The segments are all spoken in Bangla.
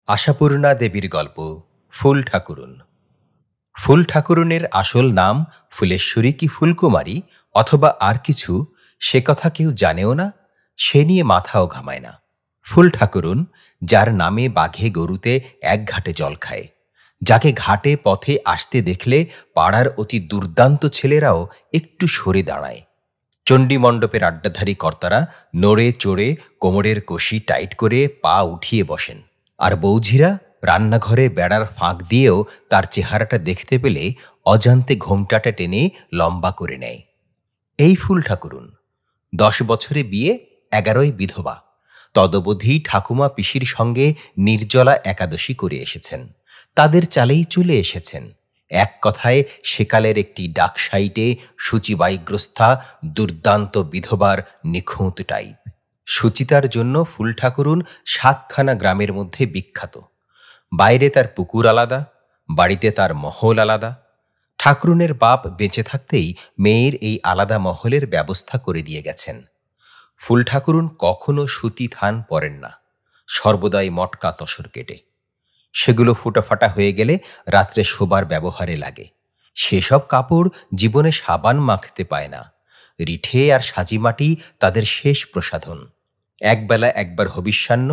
আশাপূর্ণা দেবীর গল্প ফুল ঠাকুরুন। ফুল ঠাকুরুনের আসল নাম ফুলেশ্বরী কি ফুলকুমারী অথবা আর কিছু, সে কথা কেউ জানেও না, সে নিয়ে মাথাও ঘামায় না। ফুল ঠাকুরুন, যার নামে বাঘে গরুতে এক ঘাটে জল খায়, যাকে ঘাটে পথে আসতে দেখলে পাড়ার অতি দুর্দান্ত ছেলেরাও একটু সরে দাঁড়ায়। চণ্ডীমণ্ডপের আড্ডাধারী কর্তারা নড়ে চড়ে কোমরের কষি টাইট করে পা উঠিয়ে বসেন, আর বৌঝিরা রান্নাঘরে বেড়ার ফাঁক দিয়েও তার চেহারাটা দেখতে পেলে অজান্তে ঘোমটাটা টেনে লম্বা করে নেয়। এই ফুল ঠাকুরুন 10 বছরে বিয়ে, 11ই বিধবা। তদবধি ঠাকুমা পিসির সঙ্গে নির্জলা একাদশী করে এসেছেন, তাদের চালেই চলে এসেছেন। এক কথায় সেকালের একটি ডাকসাইটে সূচিবাইগ্রস্থা দুর্দান্ত বিধবার নিখুঁত টাইপ। সুচিতার জন্য ফুল ঠাকুরুন 7খানা গ্রামের মধ্যে বিখ্যাত। বাইরে তার পুকুর আলাদা, বাড়িতে তার মহল আলাদা। ঠাকুরুনের বাপ বেঁচে থাকতেই মেয়ের এই আলাদা মহলের ব্যবস্থা করে দিয়ে গেছেন। ফুল ঠাকুরুন কখনো সুতি থান পরেন না, সর্বদাই মটকা তসর কেটে। সেগুলো ফুটাফাটা হয়ে গেলে রাত্রে শোবার ব্যবহারে লাগে। সেসব কাপড় জীবনে সাবান মাখতে পায় না। রিঠে আর সাজিমাটি তাদের শেষ প্রসাধন। একবেলা একবার হবিষ্যান্ন,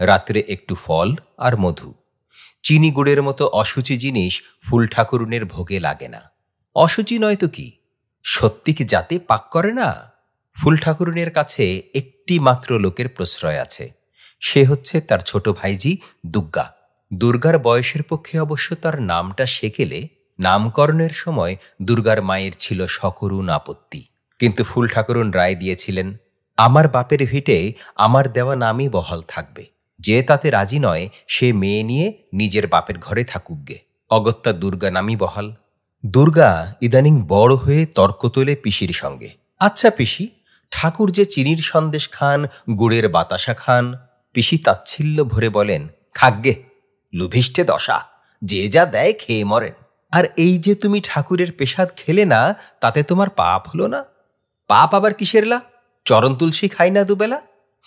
রাত্রে একটু ফল আর মধু। চিনি গুড়ের মতো অসুচি জিনিস ফুল ঠাকুরুনের ভোগে লাগে না। অসুচি নয় তো কি, সত্যি কি জাতে পাক করে না? ফুল ঠাকুরুনের কাছে একটি মাত্র লোকের প্রশ্রয় আছে, সে হচ্ছে তার ছোট ভাইজি দুর্গা। দুর্গার বয়সের পক্ষে অবশ্য তার নামটা সেকেলে। নামকরণের সময় দুর্গার মায়ের ছিল সকরুণ আপত্তি, কিন্তু ফুল ঠাকুরুন রায় দিয়েছিলেন, আমার বাপের ভিটে আমার দেওয়া নামই বহাল থাকবে। যে তাতে রাজি নয় সে মেয়ে নিয়ে নিজের বাপের ঘরে থাকুক গে। অগত্যা দুর্গা নামই বহাল। দুর্গা ইদানিং বড় হয়ে তর্ক তোলে পিসির সঙ্গে। আচ্ছা পিসি, ঠাকুর যে চিনির সন্দেশ খান, গুড়ের বাতাসা খান। পিসি তাচ্ছিল্য ভরে বলেন, খাগ্গে, লুভিষ্ঠে দশা, যে যা দেয় খেয়ে মরেন। আর এই যে তুমি ঠাকুরের পেশাদ খেলে না, তাতে তোমার পাপ হলো না? পাপ আবার কিসের লা? চরণ তুলসী খাই না দুবেলা?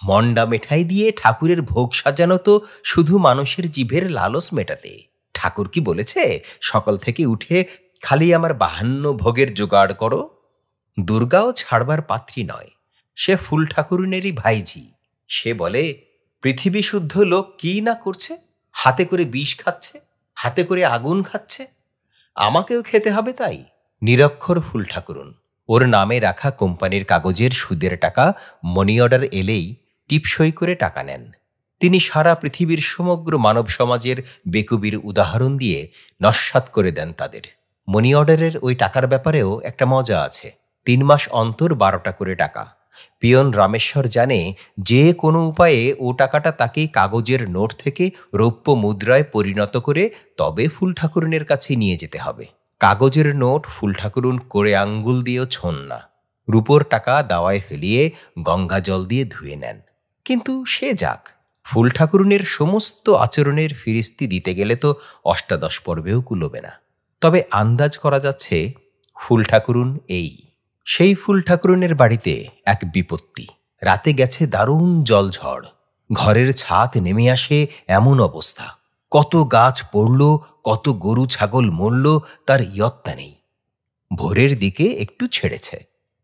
মন্ডা মেঠাই দিয়ে ঠাকুরের ভোগ সাজানো তো শুধু মানুষের জিভের লালস মেটাতে। ঠাকুর কি বলেছে সকাল থেকে উঠে খালি আমার 52 ভোগের জোগাড় করো? দুর্গাও ছাড়বার পাত্রী নয়, সে ফুল ঠাকুরুনেরই ভাইঝি। সে বলে, পৃথিবী শুদ্ধ লোক কি না করছে, হাতে করে বিষ খাচ্ছে, হাতে করে আগুন খাচ্ছে, আমাকেও খেতে হবে তাই? নিরক্ষর ফুল ঠাকুরুন। ওর নামে রাখা কোম্পানির কাগজের সুদের টাকা মনি অর্ডার এলেই টিপসই করে টাকা নেন। তিনি সারা পৃথিবীর সমগ্র মানব সমাজের বেকুবির উদাহরণ দিয়ে নস্যাৎ করে দেন তাদের। মনি অর্ডারের ওই টাকার ব্যাপারেও একটা মজা আছে। 3 মাস অন্তর 12টা করে টাকা। পিয়ন রামেশ্বর জানে যে কোনো উপায়ে ও টাকাটা তাকে কাগজের নোট থেকে রৌপ্য মুদ্রায় পরিণত করে তবে ফুল ঠাকুরুনের কাছে নিয়ে যেতে হবে। কাগজের নোট ফুল ঠাকুরুন করে আঙ্গুল দিয়েও ছোন না। রূপোর টাকা দাওয়ায় ফেলিয়ে গঙ্গা জল দিয়ে ধুয়ে নেন। কিন্তু সে যাক, ফুল ঠাকুরুনের সমস্ত আচরণের ফিরিস্তি দিতে গেলে তো অষ্টাদশ পর্বেও কুলোবে না। তবে আন্দাজ করা যাচ্ছে ফুল ঠাকুরুন এই। সেই ফুল ঠাকুরুনের বাড়িতে এক বিপত্তি। রাতে গেছে দারুণ জলঝড়। ঘরের ছাদ নেমে আসে এমন অবস্থা। কত গাছ পড়ল, কত গরু ছাগল মরল, তার ইয়ত্তা নেই। ভোরের দিকে একটু ছেড়েছে।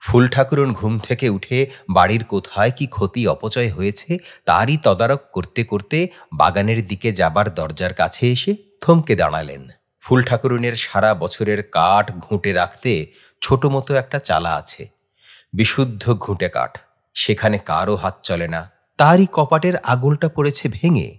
ফুল ঠাকুরুন ঘুম থেকে উঠে বাড়ির কোথায় কি ক্ষতি অপচয় হয়েছে তারই তদারক করতে করতে বাগানের দিকে যাবার দরজার কাছে এসে থমকে দাঁড়ালেন। ফুল ঠাকুরুনের সারা বছরের কাঠ ঘুঁটে রাখতে ছোট মতো একটা চালা আছে, বিশুদ্ধ ঘুঁটে কাঠ। সেখানে কারও হাত চলে না। তারই কপাটের আগলটা পড়েছে ভেঙে,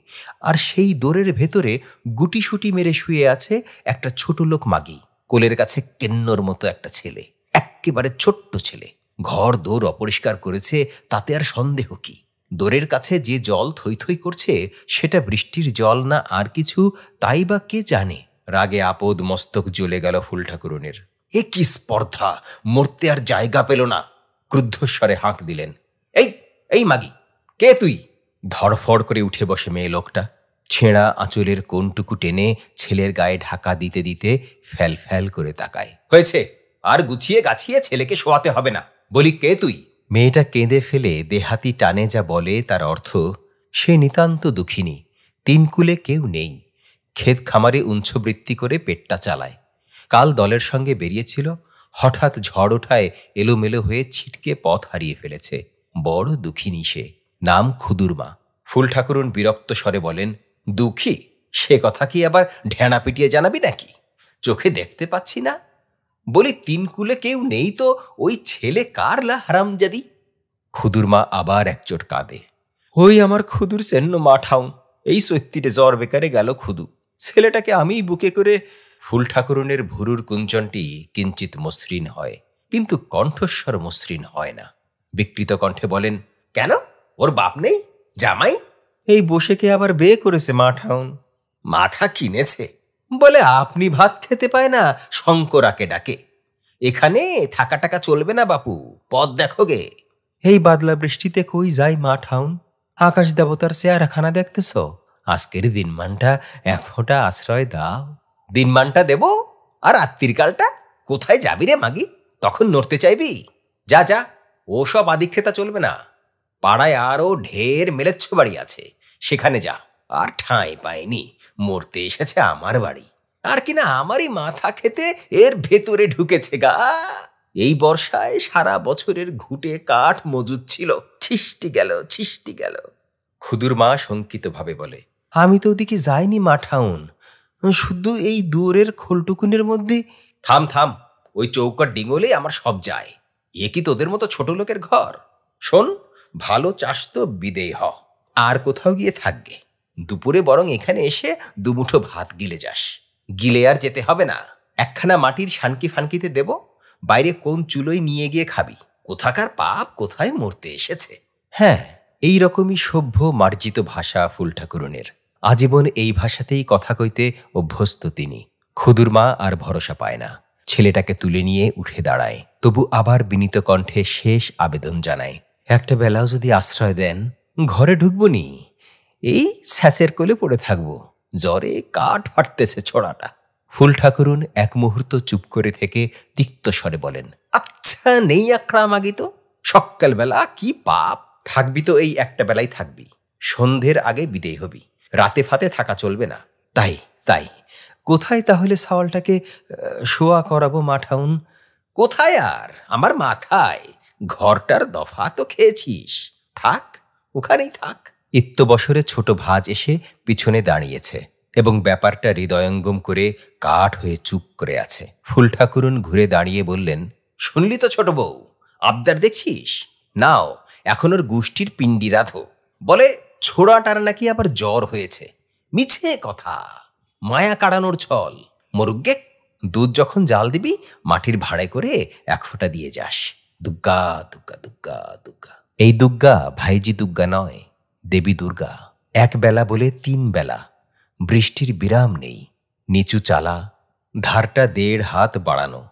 আর সেই দোরের ভেতরে গুটিসুটি মেরে শুয়ে আছে একটা ছোট লোক মাগি। কোলের কাছে কেন্নর মতো একটা ছেলে, এক্কেবারে ছোট্ট ছেলে। ঘর দোর অপরিষ্কার করেছে, তাতে আর সন্দেহ কি? দোরের কাছে যে জল থই থই করছে সেটা বৃষ্টির জল না আর কিছু, তাই বা কে জানে। রাগে আপদ মস্তক জ্বলে গেল ফুল ঠাকুরুনের। এ কি স্পর্ধা! মরতে আর জায়গা পেল না। ক্রুদ্ধস্বরে হাঁক দিলেন, এই এই মাগি, কে তুই? ধড়ফড় করে উঠে বসে মেয়ে লোকটা। ছেঁড়া আঁচলের কোনটুকু টেনে ছেলের গায়ে ঢাকা দিতে দিতে ফ্যাল ফ্যাল করে তাকায়। হয়েছে, আর গুছিয়ে গাছিয়ে ছেলেকে শোয়াতে হবে না। বলি, কে তুই? মেয়েটা কেঁদে ফেলে দেহাতি টানে যা বলে তার অর্থ সে নিতান্ত দুঃখিনী, তিন কুলে কেউ নেই, ক্ষেত খামারে উঞ্ছবৃত্তি করে পেটটা চালায়। কাল দলের সঙ্গে বেরিয়েছিল, হঠাৎ ঝড় ওঠায় এলোমেলো হয়ে ছিটকে পথ হারিয়ে ফেলেছে। বড় দুঃখিনী সে, নাম ক্ষুদুরমা। ফুল ঠাকুরুন বিরক্ত স্বরে বলেন, দুঃখী? সে কথা কি আবার ঢেঁড়া পিটিয়ে জানাবি নাকি? চোখে দেখতে পাচ্ছি না? বলি তিন কুলে কেউ নেই তো ওই ছেলে কার লা হারামজাদি? ক্ষুদুরমা আবার একচোট কাঁদে। ওই আমার ক্ষুদুর চেন্ন মা ঠাউন, এই সত্যিরে জ্বর বেকারে গেল ক্ষুদু, ছেলেটাকে আমিই বুকে করে। ফুল ঠাকুরুনের ভুরুর কুঞ্চনটি কিঞ্চিত মসৃণ হয়, কিন্তু কণ্ঠস্বর মসৃণ হয় না। বিকৃত কণ্ঠে বলেন, কেন, ওর বাপ নেই, জামাই? এই বসেকে আবার বিয়ে করেছে মা ঠাউন। মাথা কিনেছে বলে আপনি ভাত খেতে পায় না, শঙ্করাকে ডাকে। এখানে থাকা টাকা চলবে না বাপু, পথ দেখো গে। এই বাদলা বৃষ্টিতে কই যাই মা ঠাউন? আকাশ দেবতার চেহারাখানা দেখতেছ? আজকের দিনমানটা এক ফোঁটা আশ্রয় দাও। দিনমানটা দেব, আর রাত্রির কালটা কোথায় যাবি রে মাগি? তখন নড়তে চাইবি? যা যা, ও সব আদিক্ষেতা চলবে না। পাড়ায় আরও ঢের মেলেচ্ছ বাড়ি আছে, সেখানে যা। আর ঠাঁই পায়নি, মরতে এসেছে আমার বাড়ি, আর কিনা আমারই মাথা খেতে এর ভেতরে ঢুকেছে গা। এই বর্ষায় সারা বছরের ঘুটে কাঠ মজুদ ছিল, ছিষ্টি গেল, ছিষ্টি গেল। ক্ষুদুর মা শঙ্কিতভাবে বলে, আমি তো ওদিকে যাইনি মা ঠাউন, শুধু এই দুয়ারের খোলটুকুনের মধ্যে। থাম থাম, ওই চৌকার ডিঙোলে আমার সব যায়। এ কি তোদের মতো ছোট লোকের ঘর? শোন, ভালো চাস তো বিদেয় হ, আর কোথাও গিয়ে থাকবে। দুপুরে বরং এখানে এসে দুমুঠো ভাত গিলে যাস। গিলে আর যেতে হবে না, একখানা মাটির শানকি ফানকিতে দেব, বাইরে কোন চুলোয় নিয়ে গিয়ে খাবি। কোথাকার পাপ কোথায় মরতে এসেছে। হ্যাঁ, এই রকমই সভ্য মার্জিত ভাষা ফুল ঠাকুরুনের। আজীবন এই ভাষাতেই কথা কইতে অভ্যস্ত তিনি। ক্ষুদুরমা আর ভরসা পায় না, ছেলেটাকে তুলে নিয়ে উঠে দাঁড়ায়। তবু আবার বিনীত কণ্ঠে শেষ আবেদন জানায়, একটা বেলাও যদি আশ্রয় দেন, ঘরে ঢুকবো নি, এই স্যাঁচের কোলে পড়ে থাকবো। জ্বরে কাঠ ফাটতেছে ছোড়াটা। ফুল ঠাকুরুন এক মুহূর্ত চুপ করে থেকে তিক্ত স্বরে বলেন, আচ্ছা নেই আকড়া মাগি তো, সকালবেলা কি পাপ, থাকবি তো এই একটা বেলায় থাকবি, সন্ধ্যের আগে বিদেয় হবি, রাতে ফাতে থাকা চলবে না। তাই তাই কোথায় তাহলে সাওয়ালটাকে শোয়া করাবো মা ঠাউন? কোথায় আর, আমার মাথায়। ঘরটার দফা তো খেয়েছিস, থাক ওখানেই থাক। ইত্যবসরে ছোট ভাজ এসে পিছনে দাঁড়িয়েছে এবং ব্যাপারটা হৃদয়ঙ্গম করে কাঠ হয়ে চুপ করে আছে। ফুল ঠাকুরুন ঘুরে দাঁড়িয়ে বললেন, শুনলি তো ছোট বউ, আবদার দেখছিস? নাও এখন ওর গোষ্ঠীর পিণ্ডি রাধো। বলে ছোড়াটার নাকি আবার জ্বর হয়েছে। মিছে কথা, মায়া কাড়ানোর ছল। মরুগ্গে, দুধ যখন জাল দিবি মাটির ভাঁড়ে করে এক ফোঁটা দিয়ে যাস। দুগ্গা দুগ্গা দুগ্গা দুগ্গা। এই দুগ্গা ভাইজি দুগ্গা নয়, দেবী দুর্গা। এক বেলা বলে তিন বেলা, বৃষ্টির বিরাম নেই। নিচু চালা, ধারটা 1.5 হাত বাড়ানো,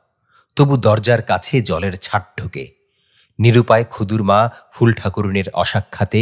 তবু দরজার কাছে জলের ছাট ঢোকে। নিরুপায় ক্ষুদুর মা ফুল ঠাকুরুনের অসাক্ষাতে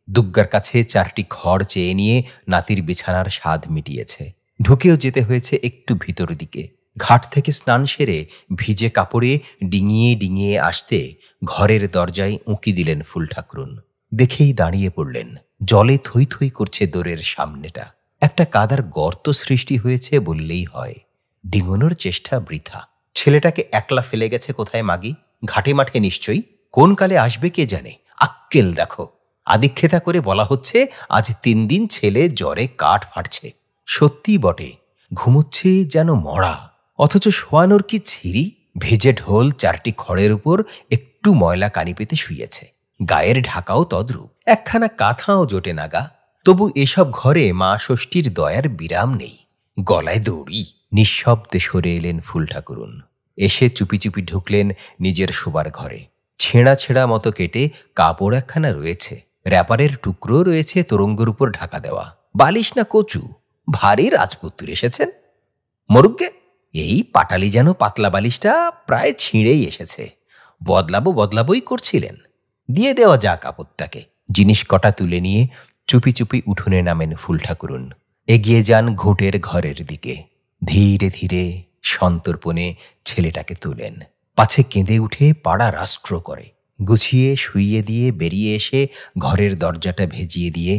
দুগ্গার কাছে 4টি খড় চেয়ে নিয়ে নাতির বিছানার স্বাদ মিটিয়েছে। ঢুকেও যেতে হয়েছে একটু ভিতর দিকে। ঘাট থেকে স্নান সেরে ভিজে কাপড়ে ডিঙিয়ে ডিঙিয়ে আসতে ঘরের দরজায় উঁকি দিলেন ফুল ঠাকুরুন। দেখেই দাঁড়িয়ে পড়লেন। জলে থই থই করছে দোরের সামনেটা। একটা কাদার গর্ত সৃষ্টি হয়েছে বললেই হয়। ডিঙোনোর চেষ্টা বৃথা। ছেলেটাকে একলা ফেলে গেছে কোথায় মাগি? ঘাটে মাঠে নিশ্চয়ই। কোন কালে আসবে কে জানে। আক্কেল দেখো, আদিক্ষেতা করে বলা হচ্ছে আজ 3 দিন ছেলে জ্বরে কাঠ ফাটছে। সত্যিই বটে, ঘুমোচ্ছে যেন মরা, অথচ শোয়ানোর কি ছিরি। ভেজে ঢোল 4টি খড়ের উপর একটু ময়লা কানি পেতে শুয়েছে। গায়ের ঢাকাও তদ্রূপ, একখানা কাঁথাও জোটে নাগা। তবু এসব ঘরে মা ষষ্ঠীর দয়ার বিরাম নেই। গলায় দড়ি। নিঃশব্দে সরে এলেন ফুল ঠাকুরুন। এসে চুপি চুপি ঢুকলেন নিজের শোবার ঘরে। ছেঁড়া ছেঁড়া মতো কেটে কাপড় একখানা রয়েছে, র্যাপারের টুকরো রয়েছে তোরঙ্গের উপর ঢাকা দেওয়া। বালিশ না কচু, ভারী রাজপুত্র এসেছেন। মরুগ্গে, এই পাটালি যেন পাতলা বালিশটা প্রায় ছিঁড়েই এসেছে। বদলাবোই করছিলেন। দিয়ে দেওয়া যা কাপড়টাকে। জিনিস কটা তুলে নিয়ে চুপি চুপি উঠোনে নামেন ফুল ঠাকুরুন। এগিয়ে যান ঘুঁটের ঘরের দিকে। ধীরে ধীরে সন্তর্পণে ছেলেটাকে তুলেন। পাছে কেঁদে উঠে পাড়া রাষ্ট্র করে। গুছিয়ে শুইয়ে দিয়ে বেরিয়ে এসে ঘরের দরজাটা ভেজিয়ে দিয়ে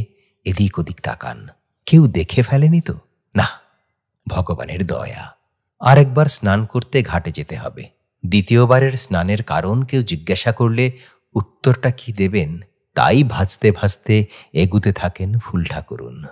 এদিক ওদিক তাকান। কেউ দেখে ফেলেনি তো? না, ভগবানের দয়া। আরেকবার স্নান করতে ঘাটে যেতে হবে। দ্বিতীয়বারের স্নানের কারণ কেউ জিজ্ঞাসা করলে উত্তরটা কি দেবেন তাই ভাজতে ভাজতে এগুতে থাকেন ফুল ঠাকুরুন।